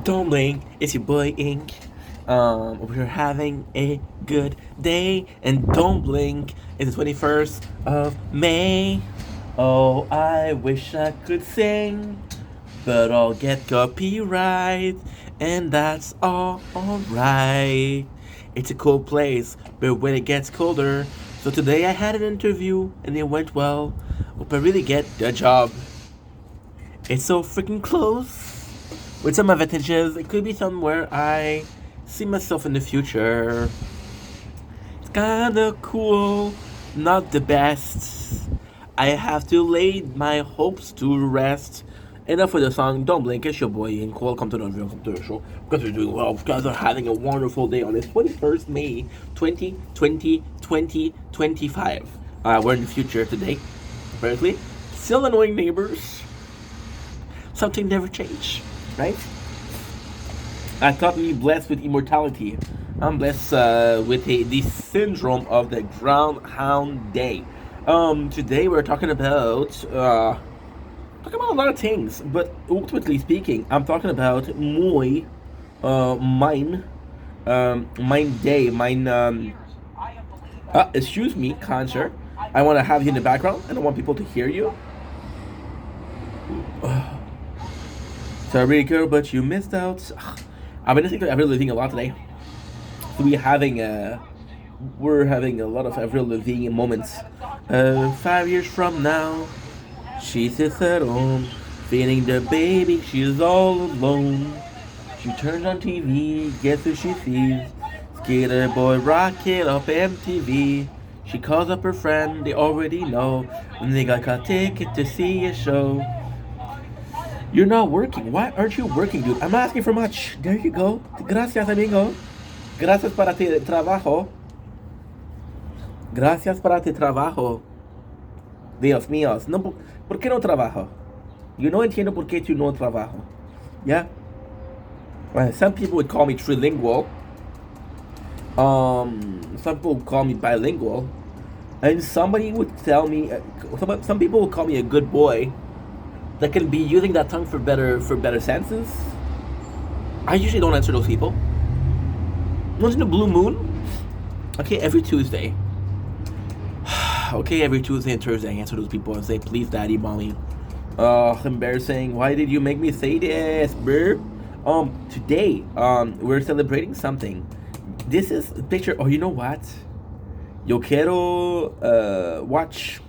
Don't blink, it's your boy Ink. We're having a good day, and don't blink, it's the 21st of May. Oh, I wish I could sing, but I'll get copyright, and that's alright. It's a cold place, but when it gets colder, so today I had an interview, and it went well. Hope I really get the job. It's so freaking close. With some advantages, it could be somewhere I see myself in the future. It's kinda cool, not the best. I have to lay my hopes to rest. Enough with the song. Don't blink. It's your boy Ink. Welcome to the show. Because we're doing well. Because we're having a wonderful day on this 21st May 2020 2025. We're in the future today. Apparently, still annoying neighbors. Something never changed, right? I thought me blessed with immortality. I'm blessed with the syndrome of the Groundhound Day. Today we're talking about a lot of things, but ultimately speaking, I'm talking about mine day, excuse me, concert. I want to have you in the background, and I want people to hear you. Sorry, girl, but you missed out. I've been listening to Avril Lavigne a lot today. So we're having a lot of Avril Lavigne moments. 5 years from now, she sits at home, feeding the baby. She's all alone. She turns on TV, guess who she sees? Skater boy, rock it up MTV. She calls up her friend, they already know, and they got a ticket to see a show. You're not working. Why aren't you working, dude? I'm not asking for much. There you go. Gracias, amigo. Gracias para tu trabajo. Gracias para tu trabajo. Dios mío. No, ¿por qué no trabajo? You no entiendo por qué tú no trabajo. Yeah? Some people would call me trilingual. Some people would call me bilingual. And somebody would tell me, some people would call me a good boy that can be using that tongue for better senses. I usually don't answer those people. Once in a blue moon, okay, every Tuesday. Okay, every Tuesday and Thursday, I answer those people and say, "Please, daddy, mommy." Embarrassing. Why did you make me say this, bro? Today, we're celebrating something. This is a picture. Oh, you know what? Yo quiero watch.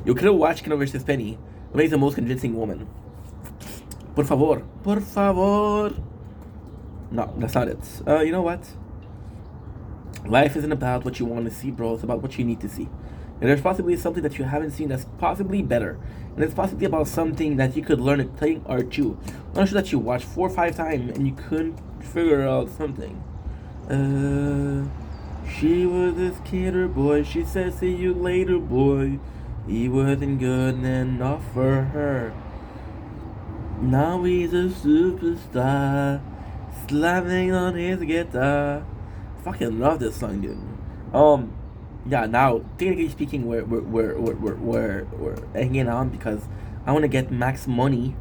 Yo quiero watch que no versus Penny. Makes the most convincing woman. Por favor. Por favor. No, that's not it. You know what? Life isn't about what you want to see, bro. It's about what you need to see. And there's possibly something that you haven't seen that's possibly better. And it's possibly about something that you could learn a thing or two. Not sure that you watched 4 or 5 times and you couldn't figure out something. She was a skater boy. She said, "See you later, boy." He wasn't good enough for her. Now he's a superstar, slamming on his guitar. Fucking love this song, dude. Yeah. Now, technically speaking, we're hanging on because I want to get max money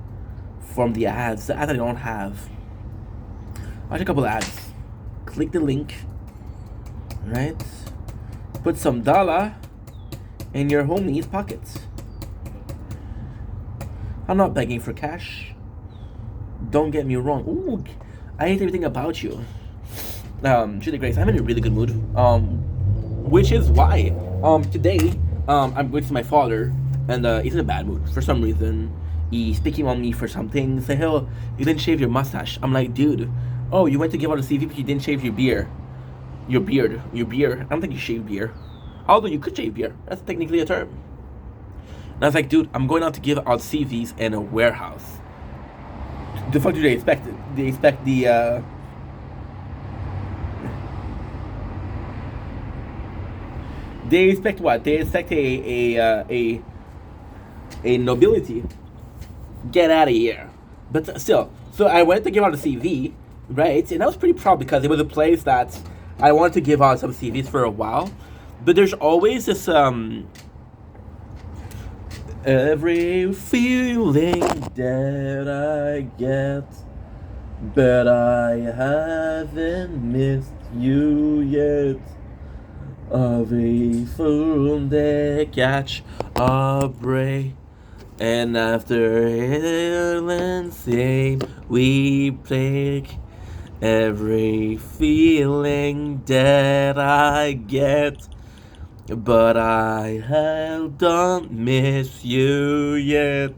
from the ads. The ads I don't have. Watch a couple ads. Click the link. Right. Put some dollar in your homie's pockets. I'm not begging for cash. Don't get me wrong. Ooh, I hate everything about you. Julie Grace, I'm in a really good mood. Which is why, today, I'm with my father, and he's in a bad mood for some reason. He's picking on me for something. Say, "Hell, you didn't shave your mustache." I'm like, dude, oh, you went to give out a CV, but you didn't shave your beard. Your beard. I don't think you shave beard. Although you could shave beard. That's technically a term. And I was like, dude, I'm going out to give out CVs in a warehouse. The fuck do they expect? They expect They expect what? They expect a nobility. Get out of here. But still, so I went to give out a CV, right? And I was pretty proud because it was a place that I wanted to give out some CVs for a while. But there's always this every feeling that I get but I haven't missed you yet. Of a fool that catch a break. And after Ireland's same, we take every feeling that I get. But I don't miss you yet.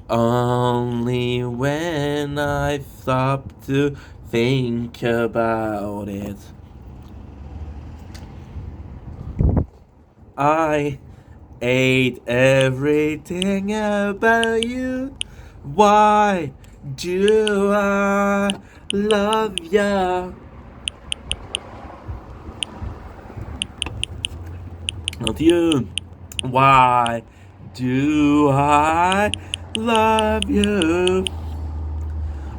Only when I stop to think about it. I ate everything about you. Why do I love ya? Not you. Why do I love you?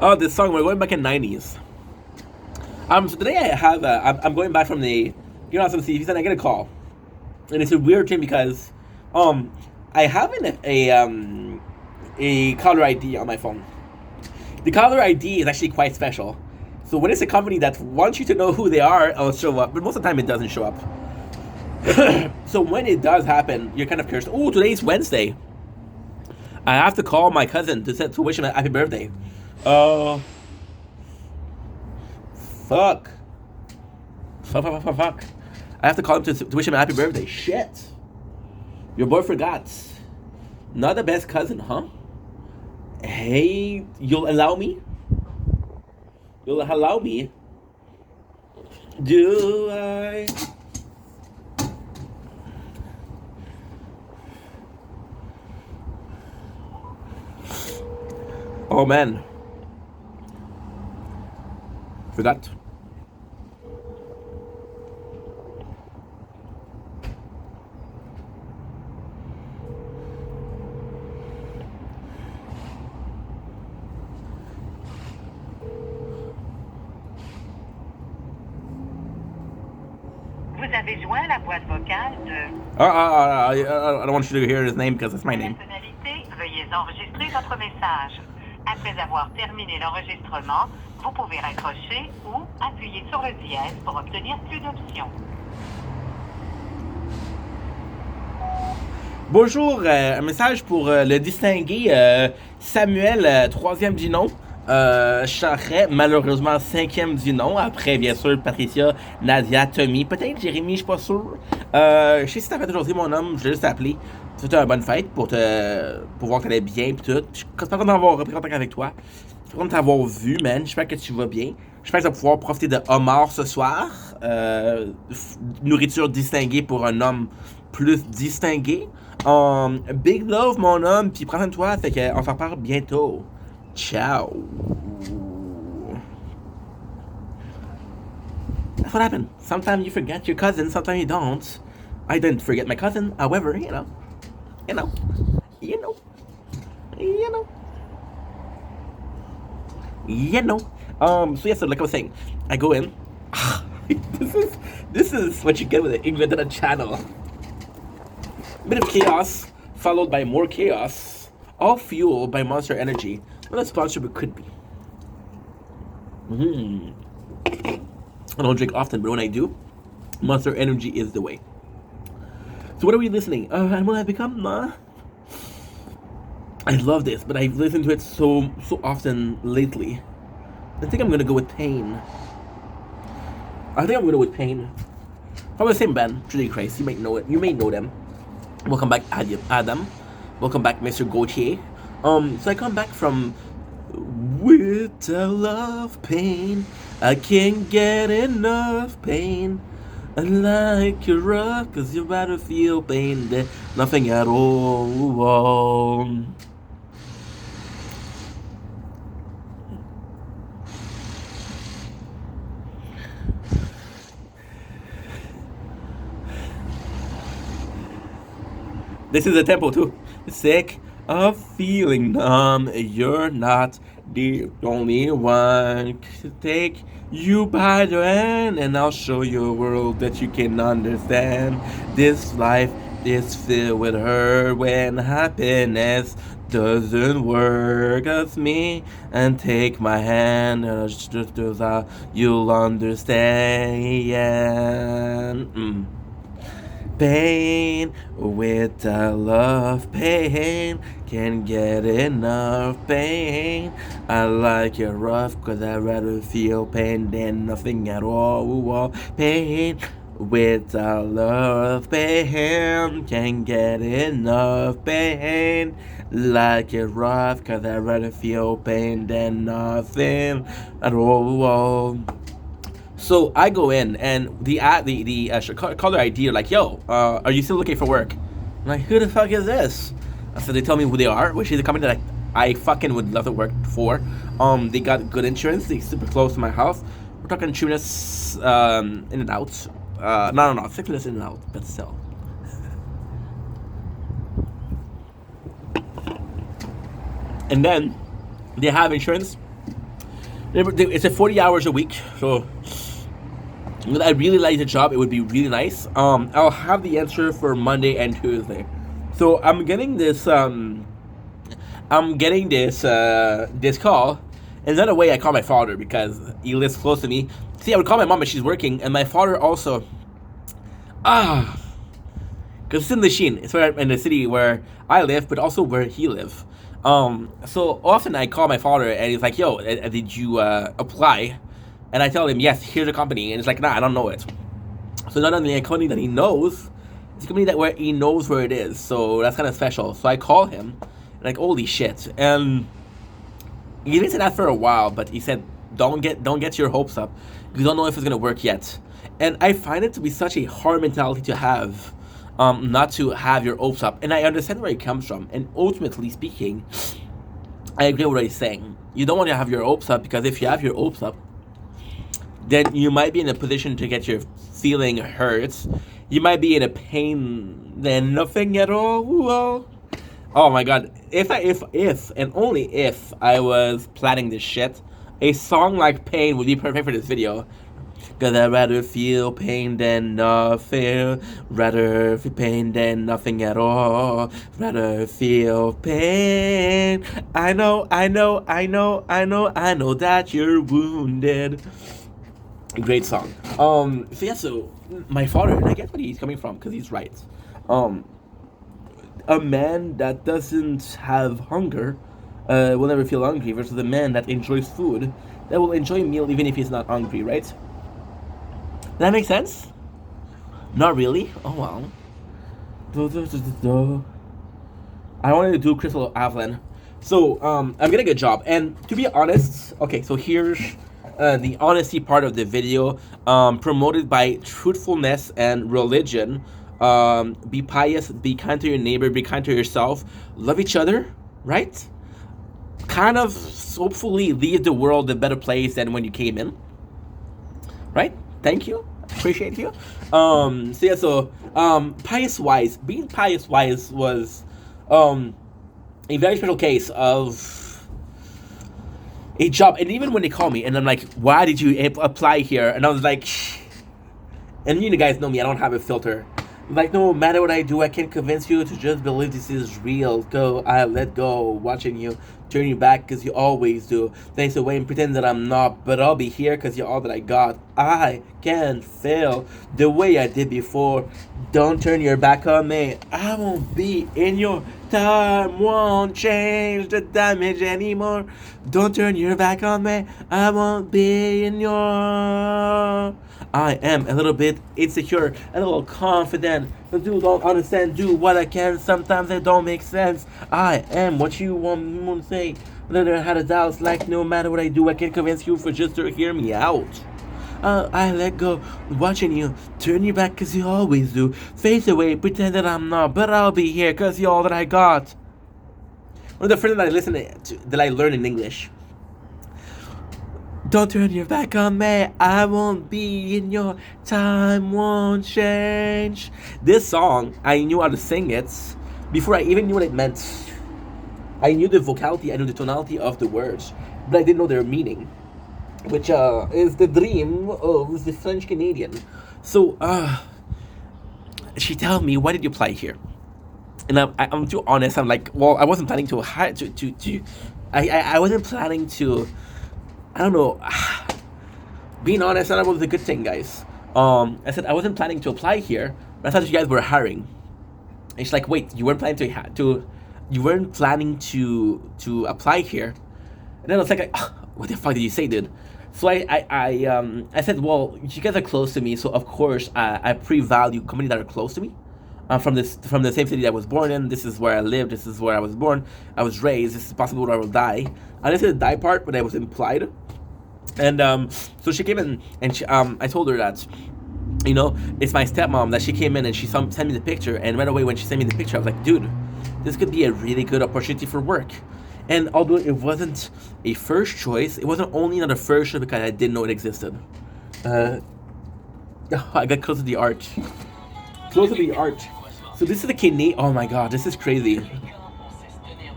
Oh, this song, we're going back in 90s. So today I have, I'm going back from some CVs and I get a call. And it's a weird thing because, I have a caller ID on my phone. The caller ID is actually quite special. So when it's a company that wants you to know who they are, it'll show up. But most of the time it doesn't show up. So when it does happen, you're kind of curious. Oh, today's Wednesday. I have to call my cousin to wish him a happy birthday. Fuck. Fuck. I have to call him to wish him a happy birthday. Shit. Your boy forgot. Not the best cousin, huh? Hey, you'll allow me? You'll allow me? Do I? Oh man. Forgot. Vous avez joint la boîte vocale de... I don't want you to hear his name because it's my name. Personnalité, veuillez enregistrer votre message. Après avoir terminé l'enregistrement, vous pouvez raccrocher ou appuyer sur le dièse pour obtenir plus d'options. Bonjour, un message pour le distingué Samuel, troisième du nom. Charret, malheureusement, cinquième du nom. Après, bien sûr, Patricia, Nadia, Tommy, peut-être Jérémy, je suis pas sûr. Je sais si t'as fait aujourd'hui, mon homme, je vais juste t'appeler. C'était une bonne fête pour voir que t'allais bien pis tout. Je suis content d'avoir repris contact avec toi. Je suis content de t'avoir vu, man. J'espère que tu vas bien. J'espère que tu vas pouvoir profiter de homard ce soir. Nourriture distinguée pour un homme plus distingué. Big love, mon homme, puis prends soin de toi. Fait qu'on s'en reparle bientôt. Ciao. That's what happened. Sometimes you forget your cousin, sometimes you don't. I didn't forget my cousin, however, you know. So yes, so like I was saying, I go in. this is what you get with it. Invented a channel. A bit of chaos, followed by more chaos, all fueled by Monster Energy. What a sponsor we could be. I don't drink often, but when I do, Monster Energy is the way. So what are we listening? And what I've become? I love this, but I've listened to it so often lately. I think I'm gonna go with Pain. Probably the same band, Trinity Christ. You might know it. You may know them. Welcome back, Adam. Welcome back, Mr. Gauthier. So I come back from with a love pain. I can't get enough pain. I like your rock, cause you're about to feel pain. There's nothing at all. This is a tempo too. Sick of feeling numb. You're not the only one. Take you by the hand, and I'll show you a world that you can understand. This life is filled with hurt when happiness doesn't work as me, and take my hand, and you'll understand. Pain with love, pain can't get enough pain. I like it rough cause I'd rather feel pain than nothing at all. Pain with love, pain can't get enough pain. Like it rough cause I'd rather feel pain than nothing at all. So I go in and the caller ID are like, "Yo, are you still looking for work?" I'm like, "Who the fuck is this?" So they tell me who they are, which is a company that I fucking would love to work for. They got good insurance. They super close to my house. We're talking 2 minutes in and out. No, 6 minutes in and out, but still. And then they have insurance. It's a 40 hours a week, so I really like the job. It would be really nice. I'll have the answer for Monday and Tuesday. So I'm getting this this call. And another way I call my father because he lives close to me. See, I would call my mom and she's working, and my father also. Because it's in Lachine. It's where in the city where I live, but also where he lives. So often I call my father and he's like, "Yo, did you apply?" And I tell him, "Yes, here's the company." And it's like, "Nah, I don't know it." So not only a company that he knows, it's a company that where he knows where it is. So that's kind of special. So I call him, like, holy shit. And he didn't say that for a while, but he said, don't get your hopes up. You don't know if it's gonna work yet. And I find it to be such a hard mentality to have. Not to have your hopes up. And I understand where it comes from. And ultimately speaking, I agree with what he's saying. You don't want to have your hopes up because if you have your hopes up, then you might be in a position to get your feeling hurt. You might be in a pain than nothing at all. Well, oh my god. If and only if I was planning this shit, a song like Pain would be perfect for this video. Cause I'd rather feel pain than nothing. Rather feel pain than nothing at all. Rather feel pain. I know that you're wounded. Great song. So yeah, so my father, and I get where he's coming from, because he's right. A man that doesn't have hunger will never feel hungry versus a man that enjoys food that will enjoy a meal even if he's not hungry, right? Does that make sense? Not really? Oh well. I wanted to do Crystal Avalon. So, I'm getting a job. And to be honest, okay, so here's the honesty part of the video. Promoted by truthfulness and religion. Be pious, be kind to your neighbor, be kind to yourself. Love each other, right? Kind of, hopefully, leave the world a better place than when you came in. Right? Thank you. Appreciate you. Pious wise, being pious wise was a very special case of a job. And even when they call me and I'm like, "Why did you apply here?" And I was like, and you guys know me, I don't have a filter. Like, no matter what I do, I can't convince you to just believe this is real. I let go, watching you turn your back because you always do. Thanks away and pretend that I'm not, but I'll be here because you're all that I got. I can't fail the way I did before. Don't turn your back on me. I won't be in your time. Won't change the damage anymore. Don't turn your back on me. I won't be in your... I am a little bit insecure, a little confident. The dude don't understand, do what I can. Sometimes it don't make sense. I am what you want to say. Never had a doubt. Like no matter what I do, I can't convince you for just to hear me out. I let go, watching you turn your back cause you always do. Face away, pretend that I'm not, but I'll be here cause you're all that I got. One of the friends that I listen to, that I learn in English. Don't turn your back on me, I won't be in your time, won't change. This song, I knew how to sing it before I even knew what it meant. I knew the vocality, I knew the tonality of the words, but I didn't know their meaning, which is the dream of the French Canadian. So, she told me, "Why did you apply here?" And I'm too honest. I'm like, well, I wasn't planning to hire I wasn't planning to. I don't know. Being honest, that was a good thing, guys. I said I wasn't planning to apply here, but I thought you guys were hiring. And she's like, wait, you weren't planning you weren't planning to apply here. And then I was like, what the fuck did you say, dude? So I said, well, you guys are close to me, so of course I pre-value companies that are close to me. From the same city that I was born in. This is where I live. This is where I was born. I was raised. This is possible where I will die. I didn't say the die part, but it was implied. And so she came in, and I told her that, it's my stepmom, that she came in and she sent me the picture. And right away when she sent me the picture, I was like, dude, this could be a really good opportunity for work. And although it wasn't a first choice, it wasn't only not a first choice because I didn't know it existed. I got close to the arch. Close to the arch. So this is the Canadian. Oh my god, this is crazy.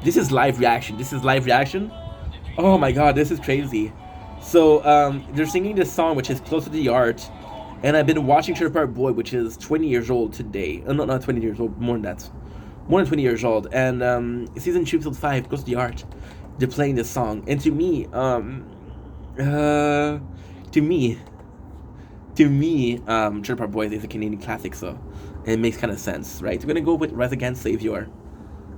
This is live reaction. Oh my god, this is crazy. So they're singing this song, which is Close to the Art, and I've been watching Trailer Park Boy, which is 20 years old today. No, not 20 years old, more than that. More than 20 years old. And season 2, episode 5, Close to the Art, they're playing this song. And to me, Trailer Park Boys is a Canadian classic, so it makes kind of sense, right? We're gonna go with Rise Against Savior.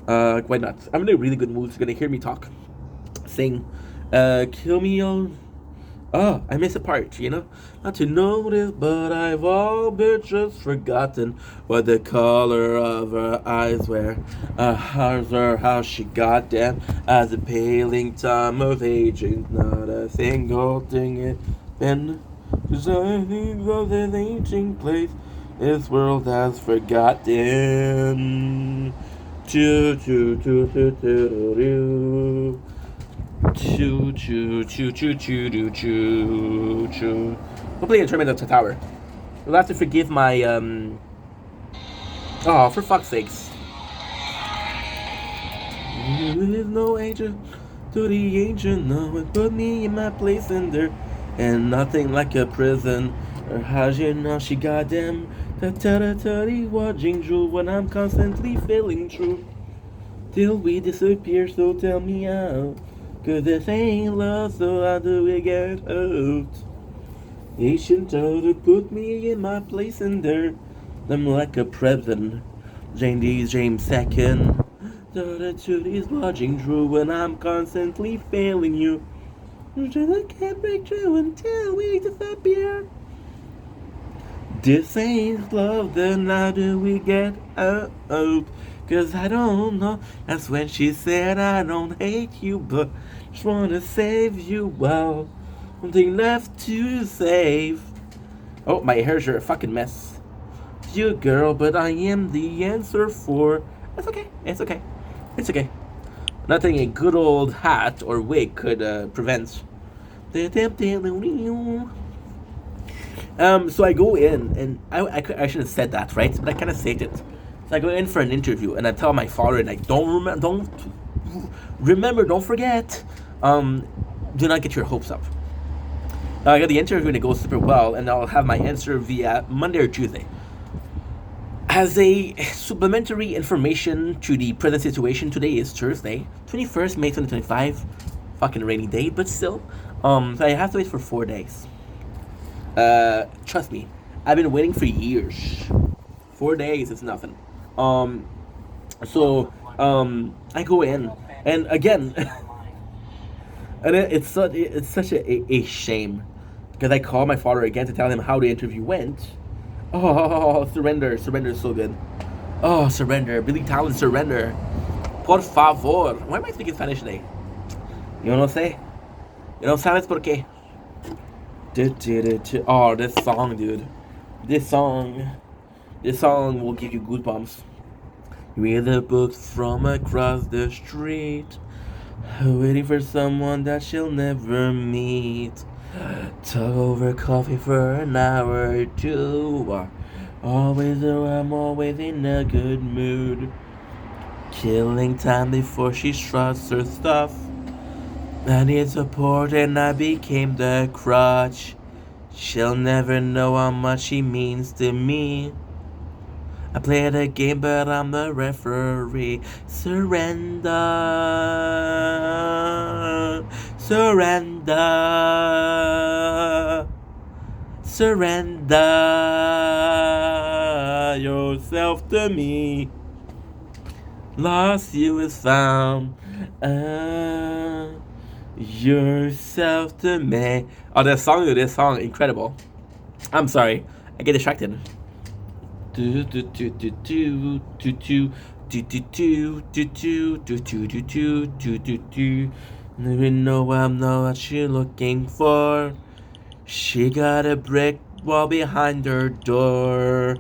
Why not? I'm in a really good mood. You're gonna hear me talk, sing, kill me all. Oh, I missed a part, Not to notice, but I've all but just forgotten what the color of her eyes were. How's or how she got them as a paling time of aging. Not a single thing it been. Cause I think of this ancient place this world has forgotten. Choo choo choo choo choo choo. Choo choo choo choo choo choo choo. Hopefully I turn into a tower. You'll have to forgive my Oh, for fuck's sakes. There is no angel to the ancient, no one put me in my place in there. And nothing like a prison. Or how you know she got them. Ta-ta-ta-ta-dee, watching through when I'm constantly feeling true. Till we disappear, so tell me how. Cause this ain't love, so how do we get out? Ancient to put me in my place in there. I'm like a prison. James second. Ta-ta-ta-dee, watching through when I'm constantly failing you. I can't break through until we disappear. This ain't love, then how do we get out? Cause I don't know. That's when she said I don't hate you, but just wanna save you. Well, something left to save. Oh, my hair's a fucking mess. You girl, but I am the answer for. It's okay. It's okay. Nothing a good old hat or wig could prevent. So I go in, and I should have said that, right? But I kind of said it. So I go in for an interview, and I tell my father, and I don't forget. Do not get your hopes up. I got the interview, and it goes super well, and I'll have my answer via Monday or Tuesday. As a supplementary information to the present situation, today is Thursday, 21st May 2025. Fucking rainy day, but still. So I have to wait for 4 days. Trust me, I've been waiting for years. 4 days is nothing. So I go in, and again, and it's such a shame, because I call my father again to tell him how the interview went. Oh, surrender is so good. Oh, surrender, Billy Talent, surrender. Por favor. Why am I speaking Spanish today? You know what I'm saying? You know, sabes por qué? Oh, this song, dude. This song will give you goosebumps. Read the books from across the street, waiting for someone that she'll never meet. Talk over coffee for an hour or two. I'm always in a good mood. Killing time before she struts her stuff. I need support, and I became the crutch. She'll never know how much she means to me. I play the game, but I'm the referee. Surrender. Surrender. Surrender yourself to me. Lost you is found. Yourself to me. Oh, this song, incredible. I'm sorry, I get distracted. Do do do do do do do do do do do do do do do do do. Never know I'm not what you're looking for. She got a brick wall behind her door.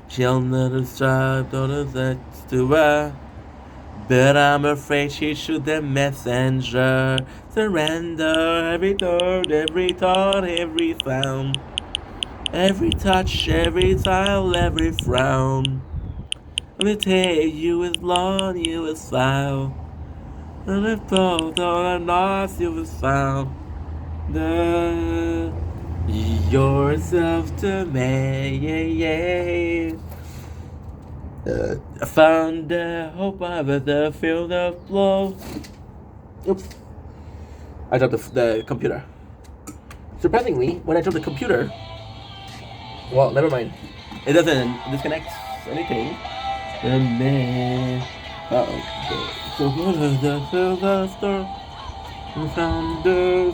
She'll never stop, don't let to her. But I'm afraid she shoot the messenger. Surrender every thought, every thought, every sound. Every touch, every smile, every frown. Let me tell you is long, you is foul. And if both are lost, you is found. The yourself to me, yeah, yeah. I found the hope of the field of blow. Oops. I dropped the computer. Surprisingly, when I dropped the computer, well, never mind. It doesn't disconnect anything. And then, so what is the disaster? And found the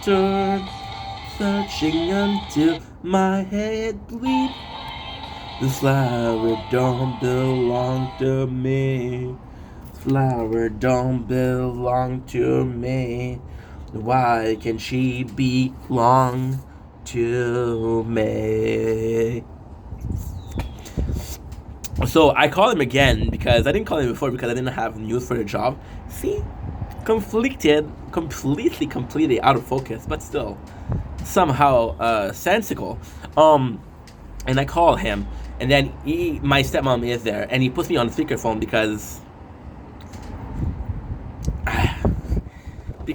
turn, searching until my head bleed. This flower don't belong to me. This flower don't belong to me. Why can she belong to me? So I call him again because I didn't call him before because I didn't have news for the job. See, completely out of focus, but still somehow sensical. And I call him, and then my stepmom is there, and he puts me on speakerphone because of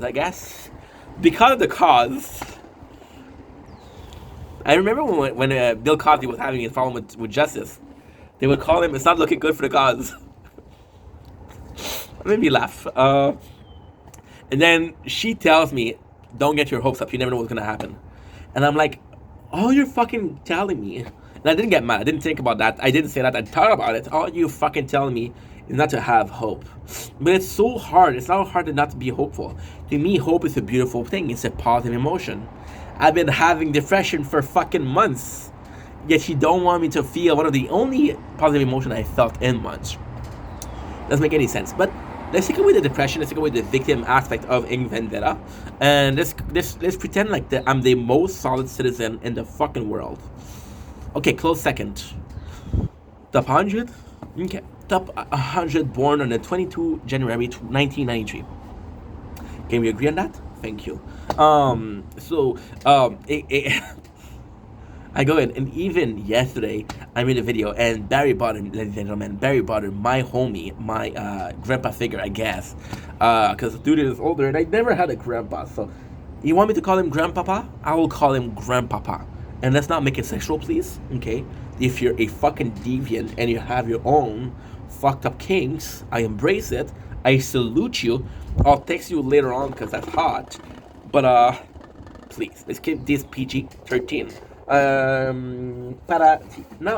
I guess because of the cause. I remember when Bill Cosby was having his problem with justice, they would call him, "It's not looking good for the cause." It made me laugh. And then she tells me, "Don't get your hopes up. You never know what's gonna happen." And I'm like, "All you're fucking telling me," and I didn't get mad. I didn't think about that. I didn't say that. I thought about it. All you fucking telling me is not to have hope. But it's so hard. It's not hard to not to be hopeful. To me, hope is a beautiful thing. It's a positive emotion. I've been having depression for fucking months. Yet you don't want me to feel one of the only positive emotion I felt in months. Doesn't make any sense. But let's take away the depression. Let's take away the victim aspect of Ing Vendetta, and let's pretend like I'm the most solid citizen in the fucking world. Okay, close second. Top 100. Okay, top 100 born on the 22 January 1993. Can we agree on that? Thank you. I go in, and even yesterday, I made a video, and Barry Butter, ladies and gentlemen, Barry Butter, my homie, my grandpa figure, I guess, because the dude is older, and I never had a grandpa, so you want me to call him Grandpapa? I will call him Grandpapa, and let's not make it sexual, please, okay? If you're a fucking deviant, and you have your own fucked up kinks, I embrace it, I salute you, I'll text you later on, because that's hot, but, please, let's keep this PG-13. Now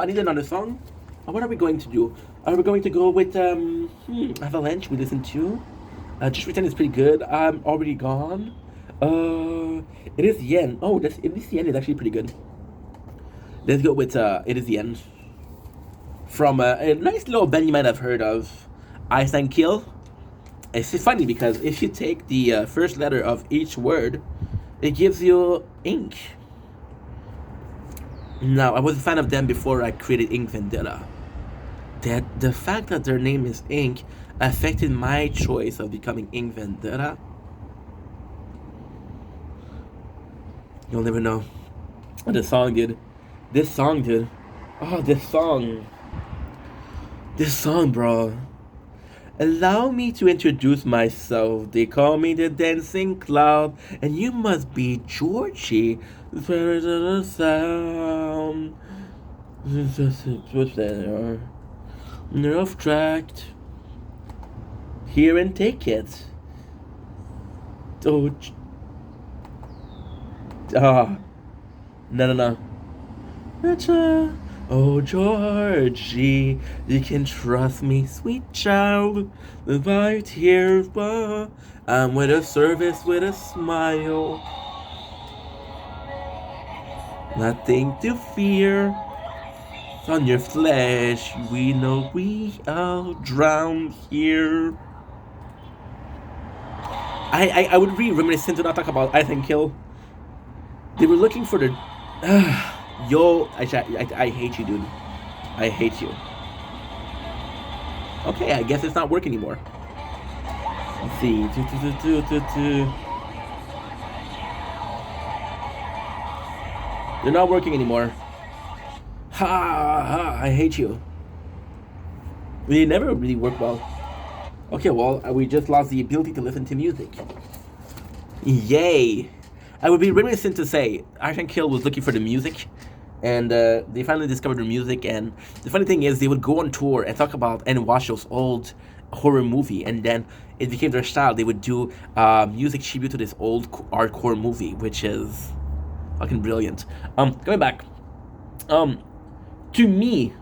I need another song. What are we going to do? Are we going to go with Avalanche we listened to? Just Pretend is pretty good. I'm Already Gone. It Is the End. Oh, It Is the End is actually pretty good. Let's go with It Is the End. From a nice little band you might have heard of, Ice and Kill. It's funny because if you take the first letter of each word, it gives you ink. Now, I was a fan of them before I created Ink Vendetta. That the fact that their name is Ink affected my choice of becoming Ink Vendetta. You'll never know what this song did. Oh, this song, bro. Allow me to introduce myself. They call me the Dancing Cloud, and you must be Georgie. The sound. What's that? They're off track. Here and take it. Oh, no. Oh, Georgie, you can trust me, sweet child. Right here, I'm with a service with a smile. Nothing to fear. On your flesh, we know we all drown here. I would be reminiscent to not talk about I Think Kill. They were looking for the. Yo, I hate you, dude. I hate you. Okay, I guess it's not working anymore. Let's see. They're not working anymore. I hate you. They never really work well. Okay, well, we just lost the ability to listen to music. Yay! I would be reminiscent to say Ash and Kill was looking for the music, and they finally discovered the music. And the funny thing is, they would go on tour and talk about and watch those old horror movie, and then it became their style. They would do music tribute to this old hardcore movie, which is fucking brilliant. Going back, to me,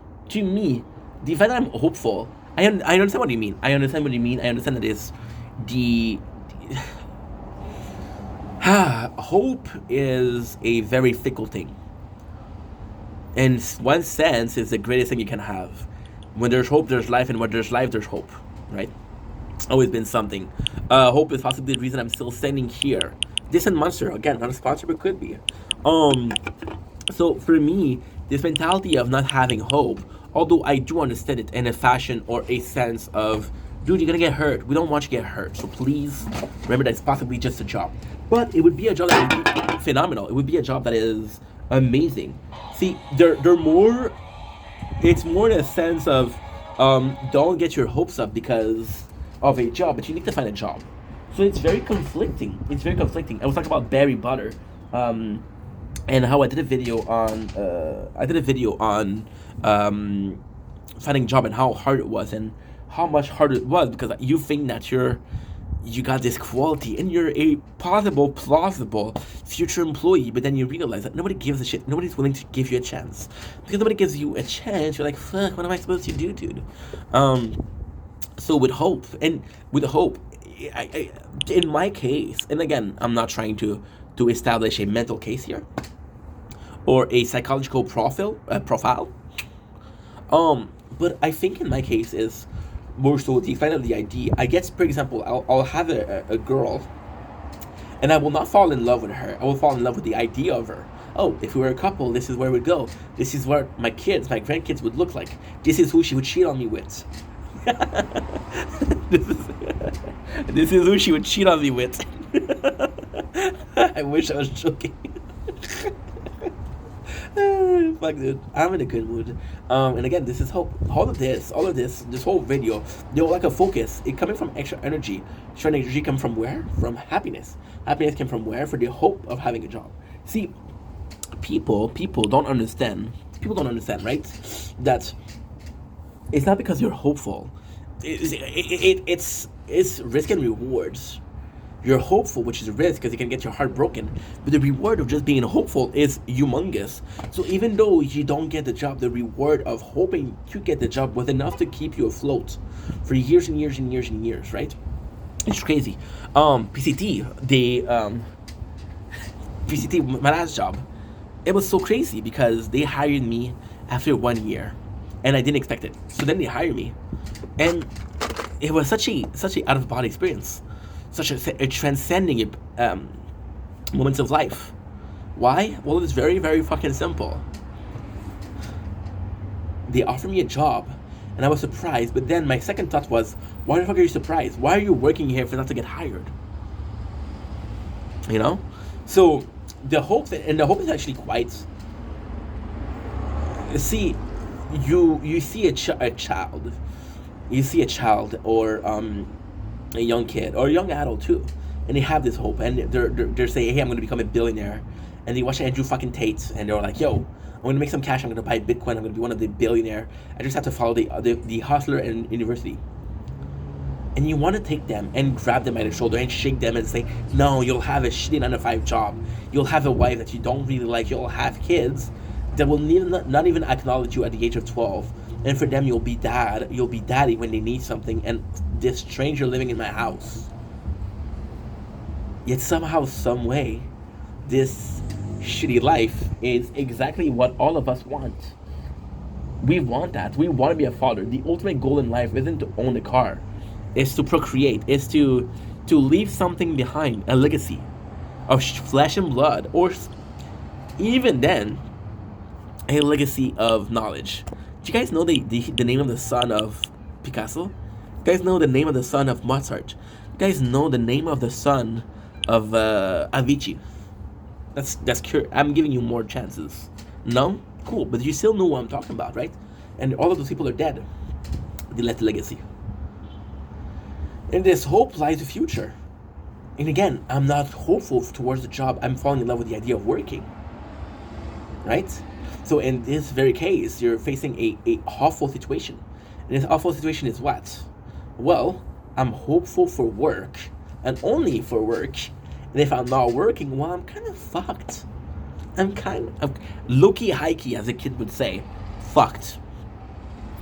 the fact that I'm hopeful, I understand what you mean. I understand that is the hope is a very fickle thing. In one sense, it's the greatest thing you can have. When there's hope, there's life, and when there's life, there's hope, right? Always been something. Hope is possibly the reason I'm still standing here. Distant Monster, again, not a sponsor, but could be. So for me, this mentality of not having hope, although I do understand it in a fashion or a sense of, dude, you're gonna get hurt. We don't want you to get hurt. So please remember that it's possibly just a job. But it would be a job that would be phenomenal. It would be a job that is amazing. See, they're more, it's more in a sense of, don't get your hopes up because of a job, but you need to find a job. So it's very conflicting. I was talking about Barry Butter, and how I did a video on finding a job and how hard it was and how much harder it was because you think that you got this quality and you're a plausible future employee, but then you realize that nobody gives a shit. Nobody's willing to give you a chance. Because nobody gives you a chance, you're like, fuck, what am I supposed to do, dude? So with hope, I, in my case, and again, I'm not trying to establish a mental case here or a psychological profile. But I think in my case is more so the kind of the idea. I guess, for example, I'll have a girl, and I will not fall in love with her. I will fall in love with the idea of her. Oh, if we were a couple, this is where we'd go. This is what my grandkids would look like. This is who she would cheat on me with. This is who she would cheat on me with. I wish I was joking. Fuck, dude, I'm in a good mood. And again, this is hope. All of this, this whole video, like a focus. It coming from extra energy. Extra energy come from where? From happiness. Happiness came from where? For the hope of having a job. See, people don't understand. People don't understand, right? That it's not because you're hopeful. It's risk and rewards. You're hopeful, which is a risk because you can get your heart broken. But the reward of just being hopeful is humongous. So even though you don't get the job, the reward of hoping to get the job was enough to keep you afloat for years and years and years and years, right? It's crazy. PCT, PCT, my last job, it was so crazy because they hired me after 1 year, and I didn't expect it. So then they hired me, and it was such a out of body experience. Such a transcending moments of life. Why? Well, it's very, very fucking simple. They offered me a job, and I was surprised. But then my second thought was, why the fuck are you surprised? Why are you working here for not to get hired? You know? So the hope is actually quite. See, you see a child, or a young kid or a young adult too, and they have this hope, and they're saying, hey, I'm going to become a billionaire, and they watch Andrew fucking Tate, and they're like, yo, going to make some cash. I'm going to buy Bitcoin. I'm going to be one of the billionaire. I just have to follow the hustler in university. And you want to take them and grab them by the shoulder and shake them and say, no, you'll have a shitty 9-to-5 job. You'll have a wife that you don't really like. You'll have kids that will not even acknowledge you at the age of 12. And for them, you'll be dad. You'll be daddy when they need something. And this stranger living in my house. Yet somehow, some way, this shitty life is exactly what all of us want. We want that. We want to be a father. The ultimate goal in life isn't to own a car. It's to procreate. It's to leave something behind, a legacy of flesh and blood, or even then, a legacy of knowledge. Do you guys know the name of the son of Picasso? You guys know the name of the son of Mozart? You guys know the name of the son of Avicii? That's curious. I'm giving you more chances. No? Cool. But you still know what I'm talking about, right? And all of those people are dead. They left a legacy. In this hope lies the future. And again, I'm not hopeful towards the job. I'm falling in love with the idea of working. Right? So in this very case, you're facing a awful situation. And this awful situation is what? Well, I'm hopeful for work. And only for work. And if I'm not working, well, I'm kind of fucked. I'm kind of low-key, high-key, as a kid would say. Fucked.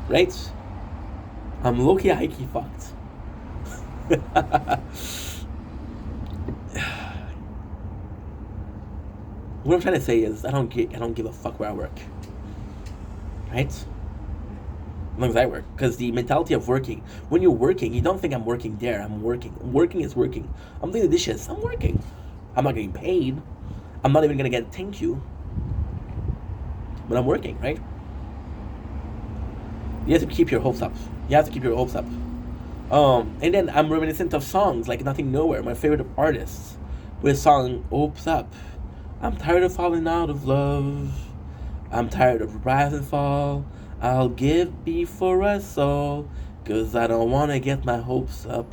Right? I'm low-key, high-key fucked. What I'm trying to say is I don't give a fuck where I work. Right? As long as I work. Because the mentality of working, when you're working, you don't think I'm working there. I'm working. Working is working. I'm doing the dishes. I'm working. I'm not getting paid. I'm not even going to get thank you. But I'm working, right? You have to keep your hopes up. You have to keep your hopes up. And then I'm reminiscent of songs like Nothing Nowhere, my favorite artists, with a song, Hopes Up. I'm tired of falling out of love. I'm tired of rise and fall. I'll give before I soul, 'cause I don't want to get my hopes up.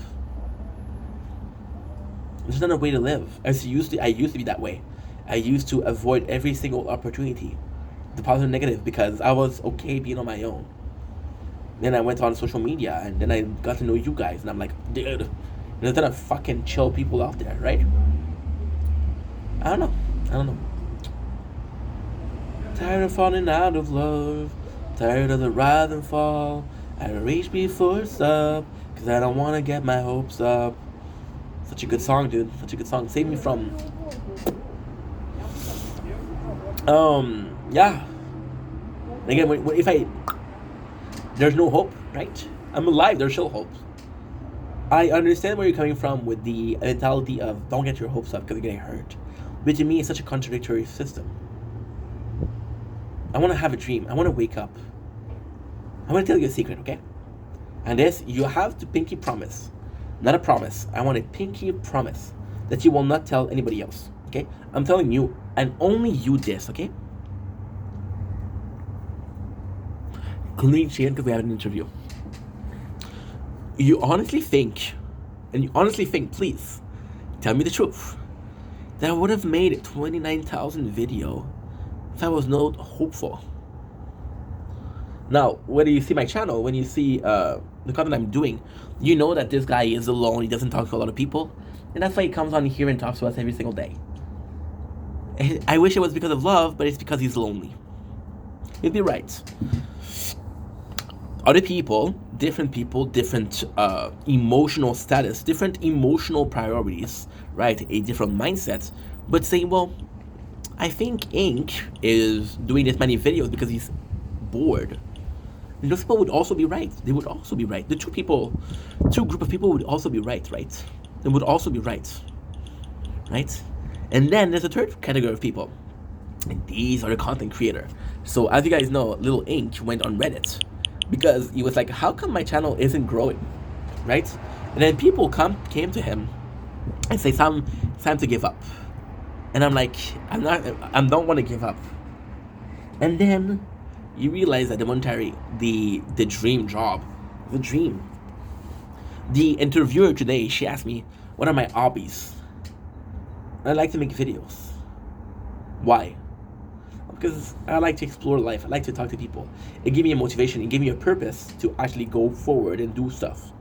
There's not a way to live. I used to be that way. I used to avoid every single opportunity, the positive and negative, because I was okay being on my own. Then I went on social media, and then I got to know you guys, and I'm like, dude, there's a ton of fucking chill people out there, right? I don't know. Tired of falling out of love, tired of the rise and fall. I reach before it's up, 'cause I don't want to get my hopes up. Such a good song, dude. Such a good song. Save me from... yeah. Again, if there's no hope, right? I'm alive, there's still hope. I understand where you're coming from with the mentality of don't get your hopes up because you're getting hurt. But to me, it's such a contradictory system. I want to have a dream. I want to wake up. I want to tell you a secret, okay? And this, you have to pinky promise. Not a promise. I want a pinky promise that you will not tell anybody else, okay? I'm telling you, and only you this, okay? Clean chain because we have an interview. You honestly think, please, tell me the truth, that I would have made a 29,000 video if I was not hopeful. Now, when you see my channel, when you see the content I'm doing, you know that this guy is alone. He doesn't talk to a lot of people, and that's why he comes on here and talks to us every single day. I wish it was because of love, but it's because he's lonely. He'd be right. Other people, different emotional status, different emotional priorities, right? A different mindset, but saying, well, I think Ink is doing this many videos because he's bored. And those people would also be right. They would also be right. The two group of people would also be right? They would also be right? And then there's a third category of people. And these are the content creator. So as you guys know, Little Ink went on Reddit because he was like, how come my channel isn't growing, right? And then people came to him and say, Sam, it's time to give up. And I'm like, I don't want to give up. And then you realize that the dream job, the dream. The interviewer today, she asked me, what are my hobbies? I like to make videos. Why? because I like to explore life. I like to talk to people. It gave me a motivation. It gave me a purpose to actually go forward and do stuff.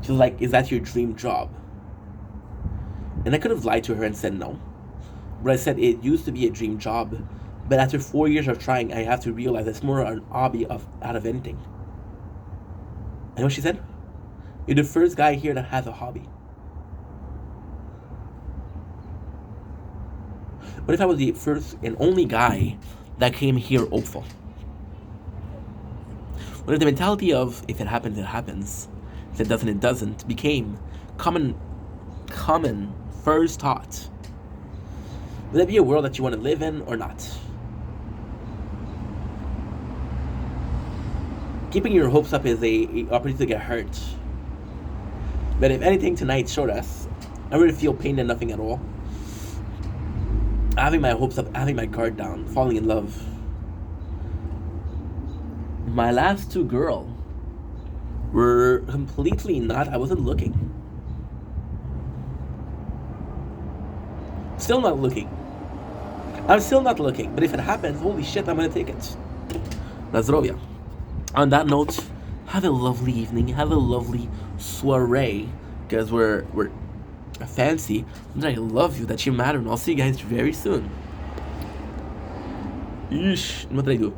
She's like, is that your dream job? And I could have lied to her and said no. But I said it used to be a dream job. But after 4 years of trying, I have to realize it's more an hobby out of anything. And what she said? You're the first guy here that has a hobby. What if I was the first and only guy that came here hopeful? What if the mentality of if it happens, it happens, if it doesn't, it doesn't, became common first thought? Would that be a world that you want to live in or not? Keeping your hopes up is a opportunity to get hurt. But if anything tonight showed us, I really feel pain and nothing at all. Having my hopes up, having my guard down, falling in love. My last two girls were completely not, I wasn't looking. Still not looking. I'm still not looking, but if it happens, holy shit, I'm gonna take it. Na zdrowie. On that note, have a lovely evening, have a lovely soiree, because we're fancy, and I love you, that you matter, and I'll see you guys very soon. Yeesh, what did I do?